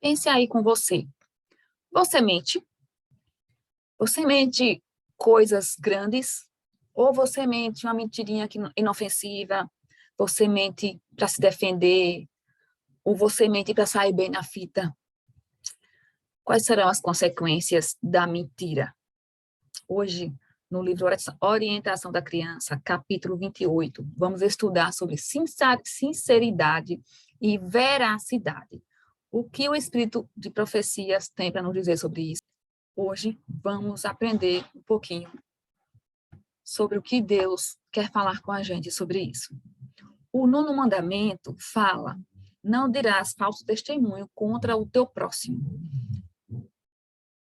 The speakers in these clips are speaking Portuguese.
Pense aí com você. Você mente? Você mente coisas grandes? Ou você mente uma mentirinha inofensiva? Você mente para se defender? Ou você mente para sair bem na fita? Quais serão as consequências da mentira? Hoje, no livro Orientação da Criança, capítulo 28, vamos estudar sobre sinceridade e veracidade. O que o Espírito de Profecias tem para nos dizer sobre isso? Hoje, vamos aprender um pouquinho sobre o que Deus quer falar com a gente sobre isso. O 9º mandamento fala: não dirás falso testemunho contra o teu próximo.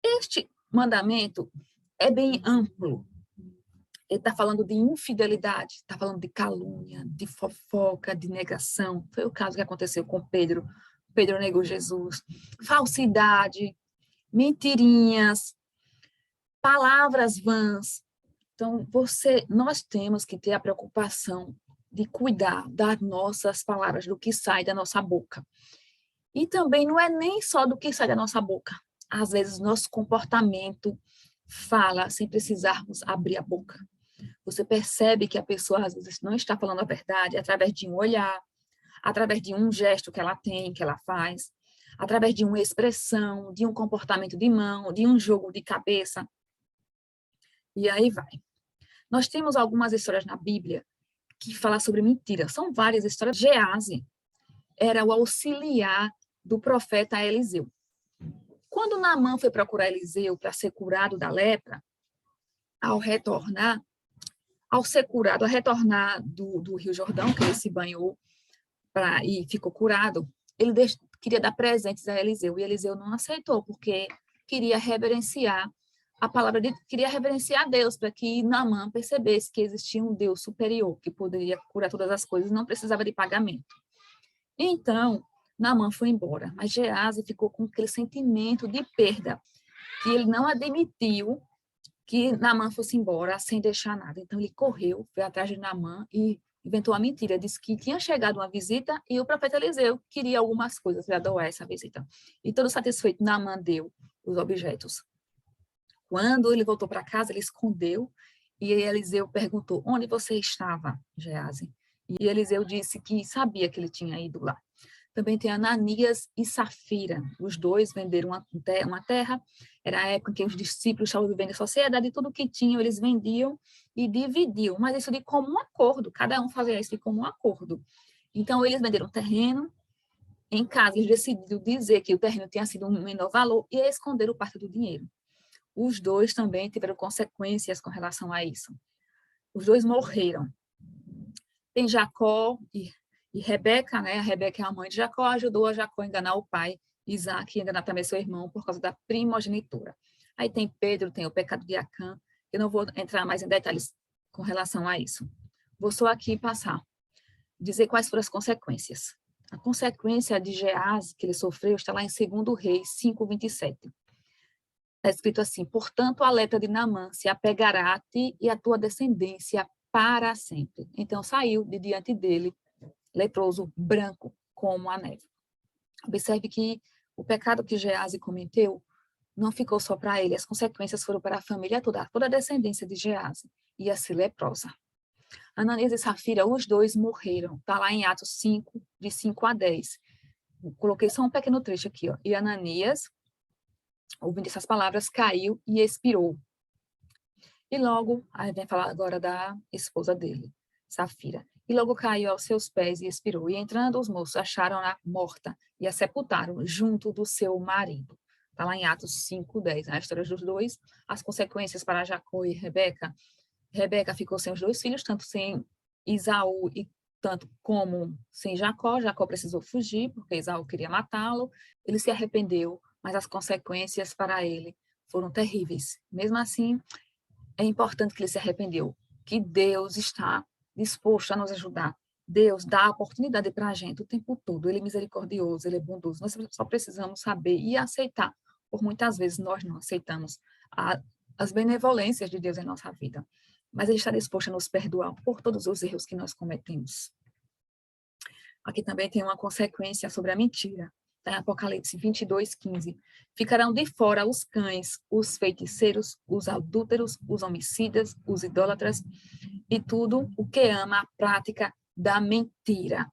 Este mandamento é bem amplo. Ele está falando de infidelidade, está falando de calúnia, de fofoca, de negação. Foi o caso que aconteceu com Pedro. Pedro negou Jesus. Falsidade, mentirinhas, palavras vãs. Então, nós temos que ter a preocupação de cuidar das nossas palavras, do que sai da nossa boca. E também não é nem só do que sai da nossa boca. Às vezes, nosso comportamento fala sem precisarmos abrir a boca. Você percebe que a pessoa, às vezes, não está falando a verdade através de um olhar, através de um gesto que ela tem, que ela faz, através de uma expressão, de um comportamento de mão, de um jogo de cabeça. E aí vai. Nós temos algumas histórias na Bíblia que falam sobre mentira. São várias histórias. Gease era o auxiliar do profeta Eliseu. Quando Naamã foi procurar Eliseu para ser curado da lepra, ao ser curado, ao retornar do Rio Jordão, que ele se banhou e ficou curado, ele queria dar presentes a Eliseu, e Eliseu não aceitou, porque queria reverenciar a palavra de queria reverenciar a Deus, para que Naamã percebesse que existia um Deus superior, que poderia curar todas as coisas, não precisava de pagamento. Então, Naamã foi embora, mas Gease ficou com aquele sentimento de perda, que ele não admitiu que Naamã fosse embora sem deixar nada. Então, ele correu, foi atrás de Naamã e inventou uma mentira. Disse que tinha chegado uma visita e o profeta Eliseu queria algumas coisas para doar essa visita. E todo satisfeito, Naamã deu os objetos. Quando ele voltou para casa, ele escondeu e Eliseu perguntou: onde você estava, Gease? E Eliseu disse que sabia que ele tinha ido lá. Também tem Ananias e Safira. Os dois venderam uma terra. Era a época em que os discípulos estavam vivendo em sociedade e tudo que tinham eles vendiam e dividiam. Mas isso de comum acordo. Cada um fazia isso de comum acordo. Então, eles venderam terreno. Em casa, eles decidiram dizer que o terreno tinha sido um menor valor e esconderam parte do dinheiro. Os dois também tiveram consequências com relação a isso. Os dois morreram. Tem Jacó e Rebeca, né? A Rebeca é a mãe de Jacó, ajudou a Jacó a enganar o pai, Isaac, e enganar também seu irmão por causa da primogenitura. Aí tem Pedro, tem o pecado de Acã. Eu não vou entrar mais em detalhes com relação a isso. Vou só aqui passar, dizer quais foram as consequências. A consequência de Gease, que ele sofreu, está lá em 2 Reis 5:27. Está escrito assim: portanto, a lepra de Naamã se apegará a ti e à tua descendência para sempre. Então, saiu de diante dele leproso, branco como a neve. Observe que o pecado que Gease cometeu não ficou só para ele, as consequências foram para a família toda a descendência de Gease ia ser leprosa. Ananias e Safira, os dois morreram, está lá em Atos 5, de 5 a 10. Eu coloquei só um pequeno trecho aqui, ó. E Ananias, ouvindo essas palavras, caiu e expirou. E logo, aí vem falar agora da esposa dele, Safira. E logo caiu aos seus pés e expirou. E entrando os moços, acharam-na morta e a sepultaram junto do seu marido. Está lá em Atos 5:10, a história dos dois, as consequências para Jacó e Rebeca. Rebeca ficou sem os dois filhos, tanto sem Esaú e tanto como sem Jacó. Jacó precisou fugir, porque Esaú queria matá-lo. Ele se arrependeu, mas as consequências para ele foram terríveis. Mesmo assim, é importante que ele se arrependeu, que Deus está disposto a nos ajudar. Deus dá a oportunidade para a gente o tempo todo. Ele é misericordioso, ele é bondoso. Nós só precisamos saber e aceitar. Por muitas vezes nós não aceitamos as benevolências de Deus em nossa vida. Mas ele está disposto a nos perdoar por todos os erros que nós cometemos. Aqui também tem uma consequência sobre a mentira. Está em Apocalipse 22:15. Ficarão de fora os cães, os feiticeiros, os adúlteros, os homicidas, os idólatras e tudo o que ama a prática da mentira.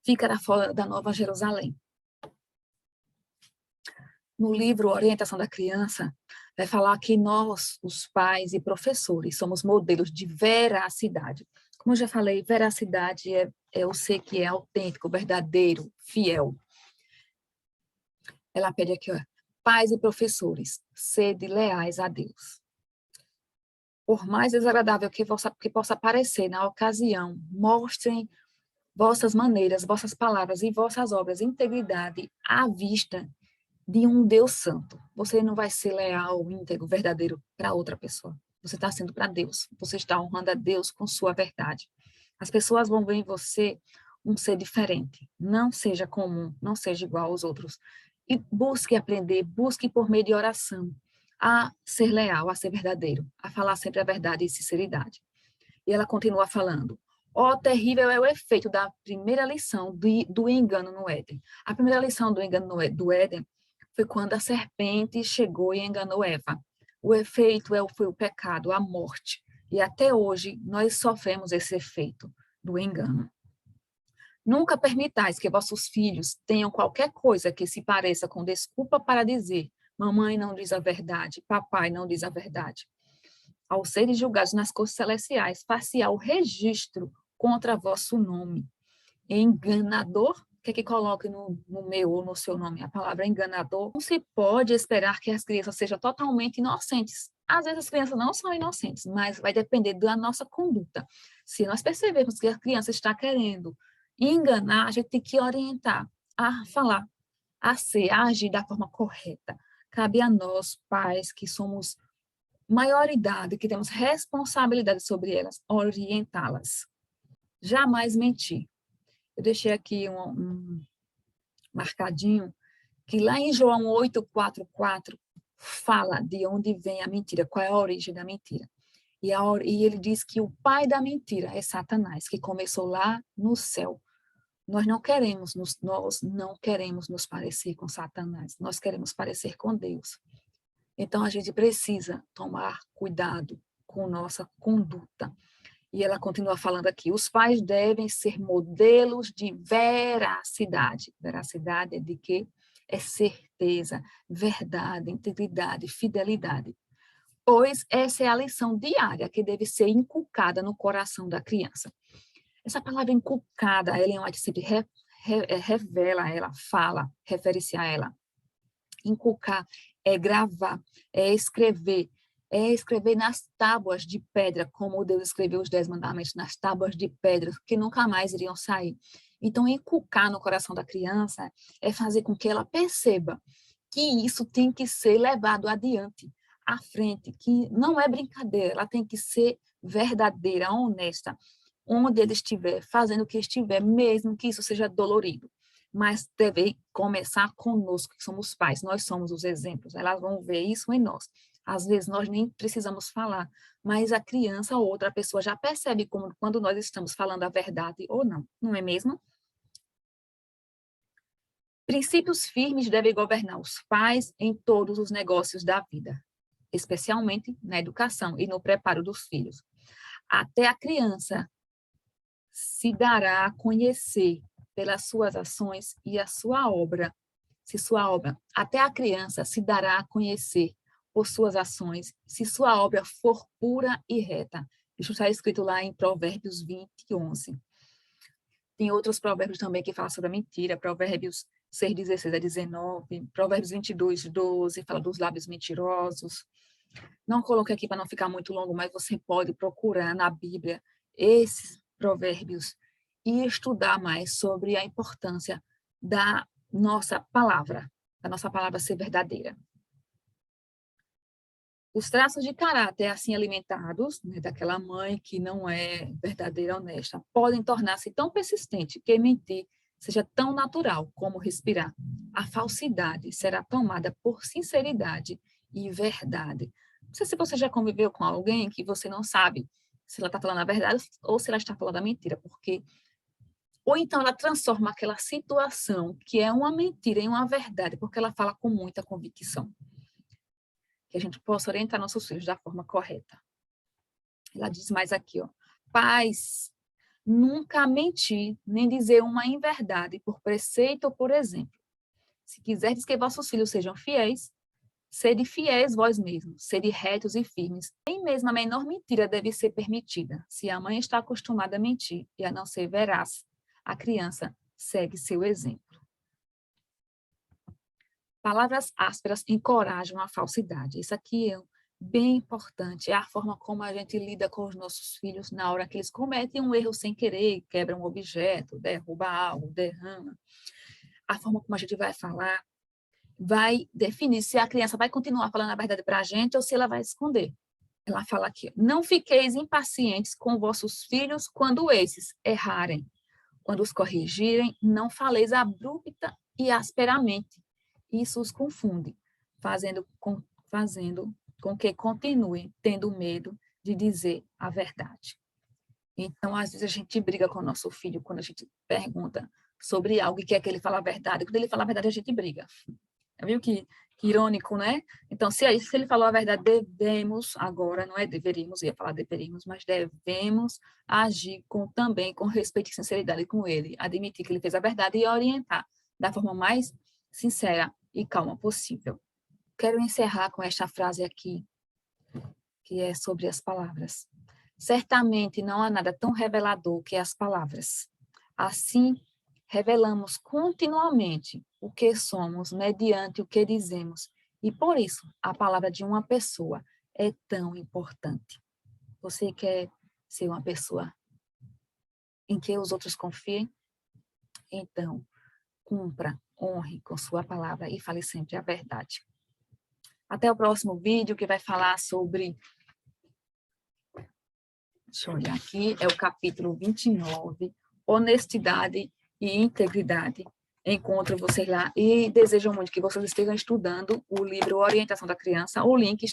Ficará fora da Nova Jerusalém. No livro Orientação da Criança, vai falar que nós, os pais e professores, somos modelos de veracidade. Como eu já falei, veracidade é o ser que é autêntico, verdadeiro, fiel. Ela pede aqui, ó, pais e professores, sede leais a Deus. Por mais desagradável que possa parecer na ocasião, mostrem vossas maneiras, vossas palavras e vossas obras, integridade à vista de um Deus santo. Você não vai ser leal, íntegro, verdadeiro para outra pessoa. Você está sendo para Deus. Você está honrando a Deus com sua verdade. As pessoas vão ver em você um ser diferente. Não seja comum, não seja igual aos outros. E busque aprender, busque por meio de oração a ser leal, a ser verdadeiro, a falar sempre a verdade e sinceridade. E ela continua falando, ó, terrível é o efeito da primeira lição do engano no Éden. A primeira lição do engano do Éden foi quando a serpente chegou e enganou Eva. O efeito foi o pecado, a morte. E até hoje nós sofremos esse efeito do engano. Nunca permitais que vossos filhos tenham qualquer coisa que se pareça com desculpa para dizer mamãe não diz a verdade, papai não diz a verdade. Ao serem julgados nas cortes celestiais, far-se-á o registro contra vosso nome. Enganador, o que coloque no meu ou no seu nome? A palavra enganador. Não se pode esperar que as crianças sejam totalmente inocentes. Às vezes as crianças não são inocentes, mas vai depender da nossa conduta. Se nós percebermos que a criança está querendo enganar, a gente tem que orientar a falar, a ser, a agir da forma correta. Cabe a nós, pais, que somos maioridade, que temos responsabilidade sobre elas, orientá-las. Jamais mentir. Eu deixei aqui um marcadinho, que lá em João 8:44 fala de onde vem a mentira, qual é a origem da mentira. E ele diz que o pai da mentira é Satanás, que começou lá no céu. Nós não queremos nos parecer com Satanás, nós queremos parecer com Deus. Então, a gente precisa tomar cuidado com nossa conduta. E ela continua falando aqui, os pais devem ser modelos de veracidade. Veracidade é de quê? É certeza, verdade, integridade, fidelidade. Pois essa é a lição diária que deve ser inculcada no coração da criança. Essa palavra inculcada, a Ellen White sempre revela ela, fala, refere-se a ela. Inculcar é gravar, é escrever nas tábuas de pedra, como Deus escreveu os 10 mandamentos nas tábuas de pedra, que nunca mais iriam sair. Então, inculcar no coração da criança é fazer com que ela perceba que isso tem que ser levado adiante, à frente, que não é brincadeira, ela tem que ser verdadeira, honesta, onde ele estiver, fazendo o que estiver, mesmo que isso seja dolorido. Mas deve começar conosco, que somos pais, nós somos os exemplos, elas vão ver isso em nós. Às vezes nós nem precisamos falar, mas a criança ou outra pessoa já percebe quando nós estamos falando a verdade ou não, não é mesmo? Princípios firmes devem governar os pais em todos os negócios da vida, especialmente na educação e no preparo dos filhos. Até a criança se dará a conhecer pelas suas ações e a sua obra. Até a criança se dará a conhecer por suas ações, se sua obra for pura e reta. Isso está escrito lá em Provérbios 20:11. Tem outros provérbios também que falam sobre a mentira, Provérbios 6:16-19, Provérbios 22:12, fala dos lábios mentirosos. Não coloquei aqui para não ficar muito longo, mas você pode procurar na Bíblia esses provérbios e estudar mais sobre a importância da nossa palavra ser verdadeira. Os traços de caráter assim alimentados, né, daquela mãe que não é verdadeira, honesta, podem tornar-se tão persistentes que mentir seja tão natural como respirar. A falsidade será tomada por sinceridade e verdade. Não sei se você já conviveu com alguém que você não sabe se ela está falando a verdade ou se ela está falando a mentira, porque Ou então ela transforma aquela situação que é uma mentira em uma verdade, porque ela fala com muita convicção. Que a gente possa orientar nossos filhos da forma correta. Ela diz mais aqui, ó, pais, nunca mentir, nem dizer uma inverdade por preceito ou por exemplo. Se quiserdes que vossos filhos sejam fiéis, sede fiéis vós mesmos, sede retos e firmes. Nem mesmo a menor mentira deve ser permitida. Se a mãe está acostumada a mentir e a não ser veraz, a criança segue seu exemplo. Palavras ásperas encorajam a falsidade. Isso aqui é bem importante, é a forma como a gente lida com os nossos filhos na hora que eles cometem um erro sem querer, quebram um objeto, derruba algo, derrama. A forma como a gente vai falar vai definir se a criança vai continuar falando a verdade para a gente ou se ela vai esconder. Ela fala aqui, não fiqueis impacientes com vossos filhos quando esses errarem. Quando os corrigirem, não faleis abrupta e asperamente. Isso os confunde, fazendo com que continuem tendo medo de dizer a verdade. Então, às vezes, a gente briga com o nosso filho quando a gente pergunta sobre algo e quer que ele fale a verdade. Quando ele fala a verdade, a gente briga. Viu que irônico, né? Então, se ele falou a verdade, devemos, agora não é deveríamos, ia falar deveríamos, mas devemos agir também com respeito e sinceridade com ele, admitir que ele fez a verdade e orientar da forma mais sincera e calma possível. Quero encerrar com esta frase aqui, que é sobre as palavras. Certamente não há nada tão revelador que as palavras. Assim, revelamos continuamente o que somos mediante o que dizemos, e por isso a palavra de uma pessoa é tão importante. Você quer ser uma pessoa em que os outros confiem? Então, cumpra, honre com sua palavra e fale sempre a verdade. Até o próximo vídeo, que vai falar sobre... Deixa eu olhar aqui, é o capítulo 29, honestidade e integridade. Encontro vocês lá e desejo muito que vocês estejam estudando o livro Orientação da Criança. O link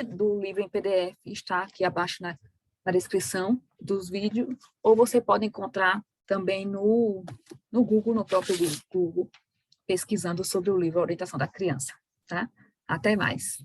do livro em PDF está aqui abaixo na descrição dos vídeos, ou você pode encontrar também no Google, no próprio Google, pesquisando sobre o livro Orientação da Criança, tá? Até mais.